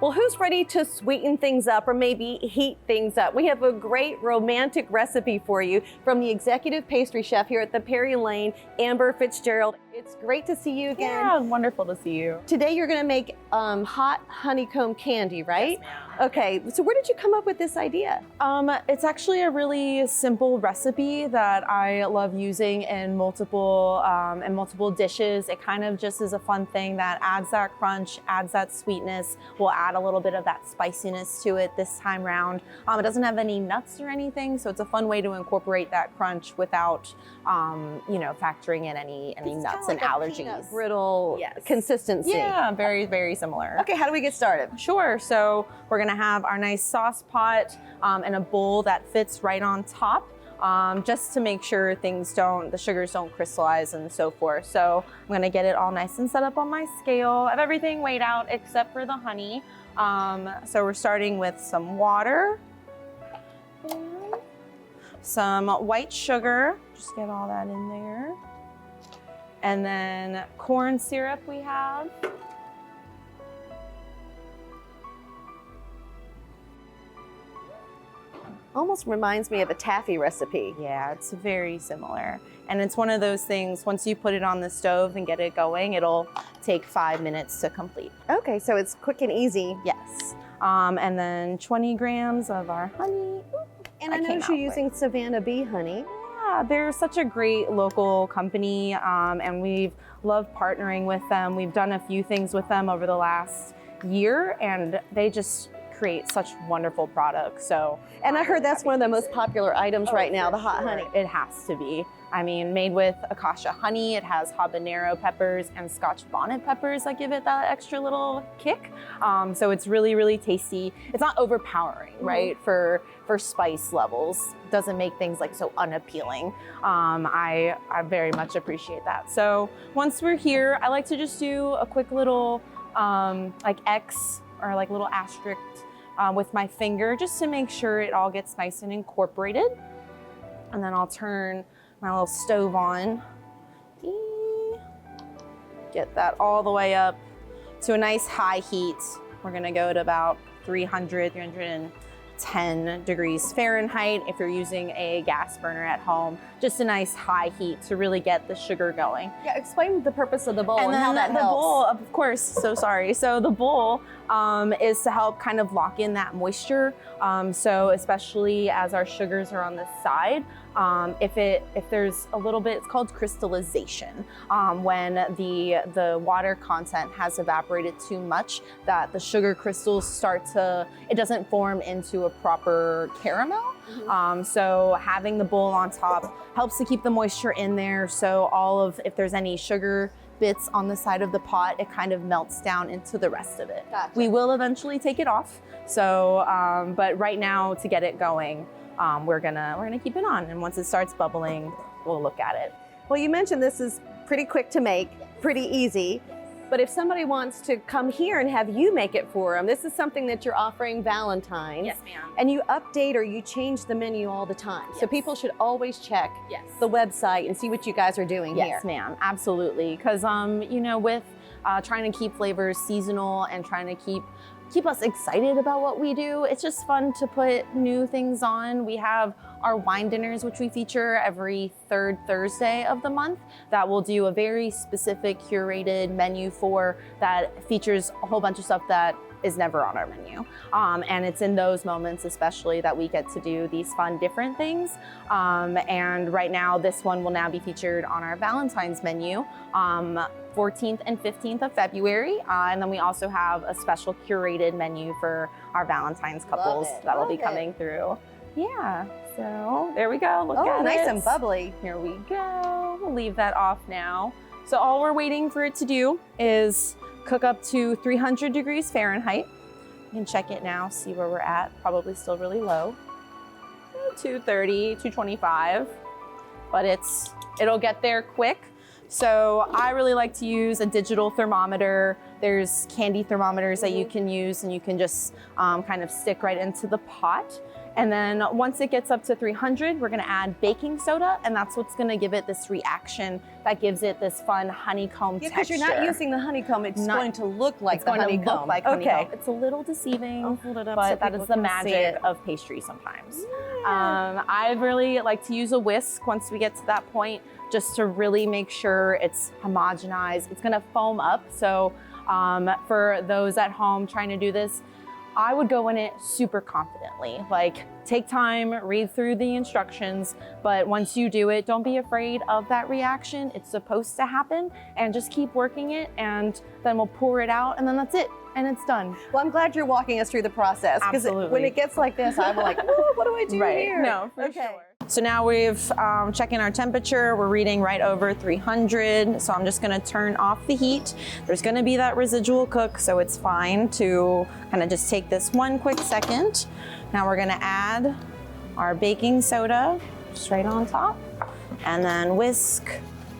Well, who's ready to sweeten things up or maybe heat things up? We have a great romantic recipe for you from the executive pastry chef here at the Perry Lane, Amber Fitzgerald. It's great to see you again. Yeah, wonderful to see you. Today you're gonna make hot honeycomb candy, right? Yes, ma'am. Okay, so where did you come up with this idea? It's actually a really simple recipe that I love using in multiple dishes. It kind of just is a fun thing that adds that crunch, adds that sweetness. We'll add a little bit of that spiciness to it this time round. It doesn't have any nuts or anything, so it's a fun way to incorporate that crunch without, factoring in any nuts and allergies. Brittle consistency. Yeah, very, very similar. Okay, how do we get started? Sure, so we're gonna have our nice sauce pot and a bowl that fits right on top, just to make sure the sugars don't crystallize and so forth. So I'm gonna get it all nice and set up on my scale. I have everything weighed out except for the honey. So we're starting with some water, and some white sugar, just get all that in there. And then corn syrup we have. Almost reminds me of a taffy recipe. Yeah, it's very similar. And it's one of those things, once you put it on the stove and get it going, it'll take 5 minutes to complete. Okay, so it's quick and easy. Yes. And then 20 grams of our honey. And I know you're using Savannah bee honey. Yeah, they're such a great local company, and we've loved partnering with them. We've done a few things with them over the last year, and they just create such wonderful products. And I heard that's one of the most popular items right now, the hot honey. It has to be. I mean, made with acacia honey, it has habanero peppers and Scotch bonnet peppers that give it that extra little kick. So it's really, really tasty. It's not overpowering, right? For spice levels. Doesn't make things like so unappealing. I very much appreciate that. So once we're here, I like to just do a quick little like X or like little asterisk with my finger, just to make sure it all gets nice and incorporated. And then I'll turn my little stove on. Get that all the way up to a nice high heat. We're gonna go to about 310 degrees Fahrenheit if you're using a gas burner at home. Just a nice high heat to really get the sugar going. Yeah, explain the purpose of the bowl and then how that the helps. bowl, of course, so sorry. So the bowl is to help kind of lock in that moisture. So especially as our sugars are on the side, if there's a little bit, it's called crystallization. When the water content has evaporated too much, that the sugar crystals it doesn't form into a proper caramel. So having the bowl on top helps to keep the moisture in there. So if there's any sugar bits on the side of the pot, it kind of melts down into the rest of it. Gotcha. We will eventually take it off. So, but right now to get it going, we're gonna keep it on. And once it starts bubbling, we'll look at it. Well, you mentioned this is pretty quick to make, pretty easy. But if somebody wants to come here and have you make it for them, this is something that you're offering Valentine's. Yes, ma'am. And you update or you change the menu all the time. So Yes. people should always check Yes. the website and see what you guys are doing here. Yes, ma'am, absolutely. Because with trying to keep flavors seasonal and trying to keep us excited about what we do, it's just fun to put new things on. We have our wine dinners, which we feature every third Thursday of the month, that will do a very specific curated menu that features a whole bunch of stuff that is never on our menu. And it's in those moments especially that we get to do these fun different things. And right now, this one will now be featured on our Valentine's menu, 14th and 15th of February. And then we also have a special curated menu for our Valentine's couples that will be coming through. Yeah, so there we go, look at it. Oh, nice and bubbly. Here we go, we'll leave that off now. So all we're waiting for it to do is cook up to 300 degrees Fahrenheit. You can check it now, see where we're at. Probably still really low. 230, 225, but it'll get there quick. So I really like to use a digital thermometer. There's candy thermometers that you can use, and you can just kind of stick right into the pot. And then once it gets up to 300, we're gonna add baking soda, and that's what's gonna give it this reaction that gives it this fun honeycomb texture. Because you're not using the honeycomb, it's going to look like the honeycomb. Look like honeycomb. It's a little deceiving, I'll hold it up but so that is people the can see magic it. of pastry sometimes. I really like to use a whisk once we get to that point, just to really make sure it's homogenized. It's gonna foam up, so for those at home trying to do this, I would go in it super confidently. Like, take time, read through the instructions, but once you do it, don't be afraid of that reaction. It's supposed to happen, and just keep working it, and then we'll pour it out, and then that's it, and it's done. Well, I'm glad you're walking us through the process, because when it gets like this, I'm like, oh, what do I do here? No, for sure. So now we've checking our temperature. We're reading right over 300. So I'm just gonna turn off the heat. There's gonna be that residual cook, so it's fine to kind of just take this one quick second. Now we're gonna add our baking soda just right on top, and then whisk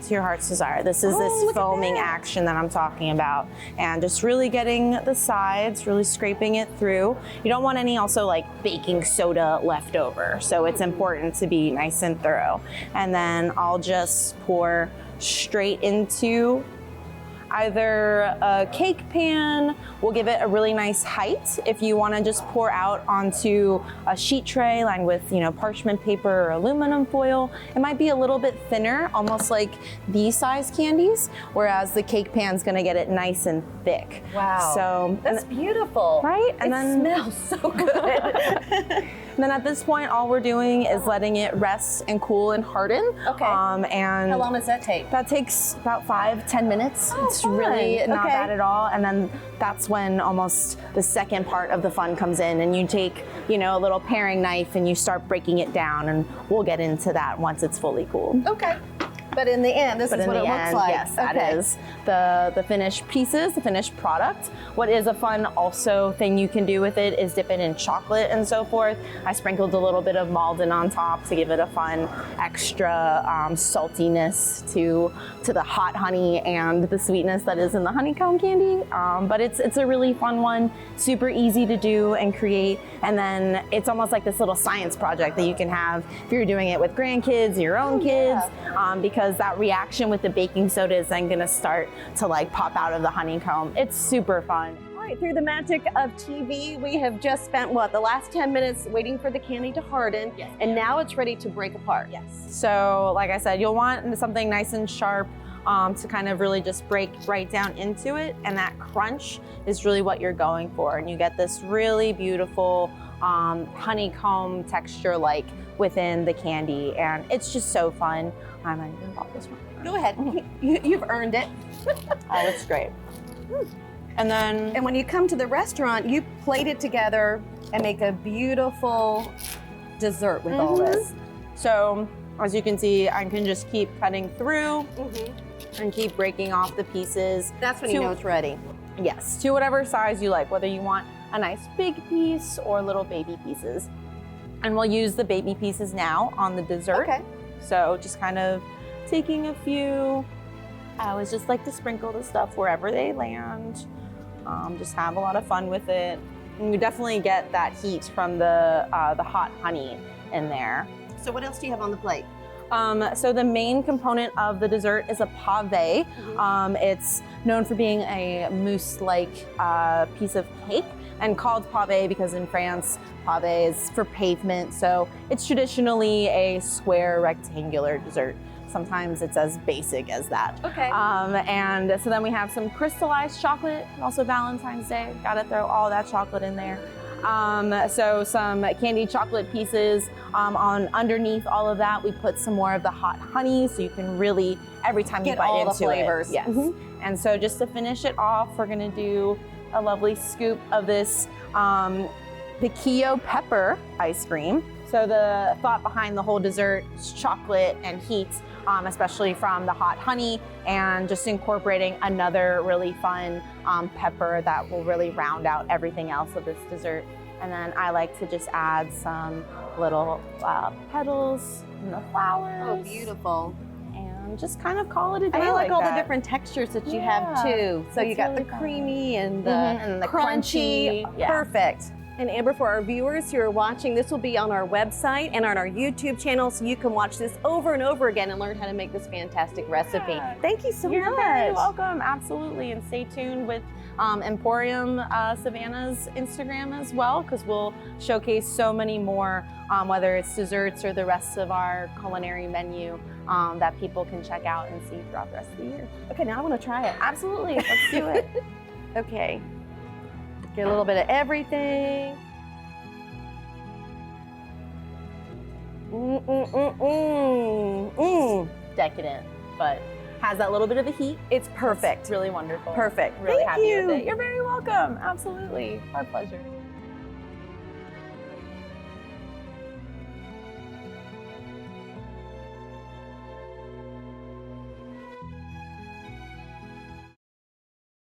to your heart's desire. This is this foaming action that I'm talking about, and just really getting the sides, really scraping it through. You don't want any also like baking soda left over, so it's important to be nice and thorough. And then I'll just pour straight into either a cake pan. We'll give it a really nice height. If you want to just pour out onto a sheet tray lined with, parchment paper or aluminum foil, it might be a little bit thinner, almost like these size candies, whereas the cake pan's going to get it nice and thick. Wow. So that's beautiful. Right? And it smells so good. And then at this point, all we're doing is letting it rest and cool and harden. Okay. And how long does that take? That takes about 5-10 minutes. Oh, it's really fun. not Okay. bad at all. And then that's when almost the second part of the fun comes in, and you take, a little paring knife and you start breaking it down, and we'll get into that once it's fully cooled. Okay. But in the end, this is what it looks like. Yes, that is the finished pieces, the finished product. What is a fun also thing you can do with it is dip it in chocolate and so forth. I sprinkled a little bit of Malden on top to give it a fun extra saltiness to the hot honey and the sweetness that is in the honeycomb candy. But it's a really fun one, super easy to do and create. And then it's almost like this little science project that you can have if you're doing it with grandkids, your own kids, because that reaction with the baking soda is then gonna start to pop out of the honeycomb. It's super fun. All right, through the magic of TV, we have just spent, the last 10 minutes waiting for the candy to harden, and now it's ready to break apart. Yes. So like I said, you'll want something nice and sharp to kind of really just break right down into it, and that crunch is really what you're going for, and you get this really beautiful honeycomb texture within the candy, and it's just so fun. I might even pop this one. Go ahead. You've earned it. Oh, it's great. And when you come to the restaurant, you plate it together and make a beautiful dessert with all this. So as you can see, I can just keep cutting through and keep breaking off the pieces. That's when you know it's ready. Yes, to whatever size you like, whether you want a nice big piece or little baby pieces. And we'll use the baby pieces now on the dessert. Okay. So just kind of taking a few. I always just like to sprinkle the stuff wherever they land. Just have a lot of fun with it. And you definitely get that heat from the hot honey in there. So what else do you have on the plate? So the main component of the dessert is a pave. It's known for being a mousse-like piece of cake, and called pave because in France, pave is for pavement. So it's traditionally a square rectangular dessert. Sometimes it's as basic as that. Okay. And so then we have some crystallized chocolate, also Valentine's Day. Gotta throw all that chocolate in there. So some candied chocolate pieces. On underneath all of that, we put some more of the hot honey, so you can really, every time you Get bite all into the flavors. it. Yes. And so just to finish it off, we're gonna do a lovely scoop of this piquillo pepper ice cream. So the thought behind the whole dessert is chocolate and heat, especially from the hot honey, and just incorporating another really fun pepper that will really round out everything else of this dessert. And then I like to just add some little petals and the flowers. Oh, beautiful. And just kind of call it a day. And I like all that. the different textures that you have too. So you got really the fun. creamy and the, And the crunchy. Yeah. Perfect. And Amber, for our viewers who are watching, this will be on our website and on our YouTube channel, so you can watch this over and over again and learn how to make this fantastic recipe. Yeah. Thank you so much. You're very welcome, absolutely. And stay tuned with Emporium Savannah's Instagram as well, because we'll showcase so many more, whether it's desserts or the rest of our culinary menu that people can check out and see throughout the rest of the year. Okay, now I want to try it. Absolutely, let's do it. Okay. Get a little bit of everything. Decadent, but has that little bit of a heat. It's perfect. It's really wonderful. Perfect. Really Thank happy you. with it. You're very welcome. Absolutely. Our pleasure.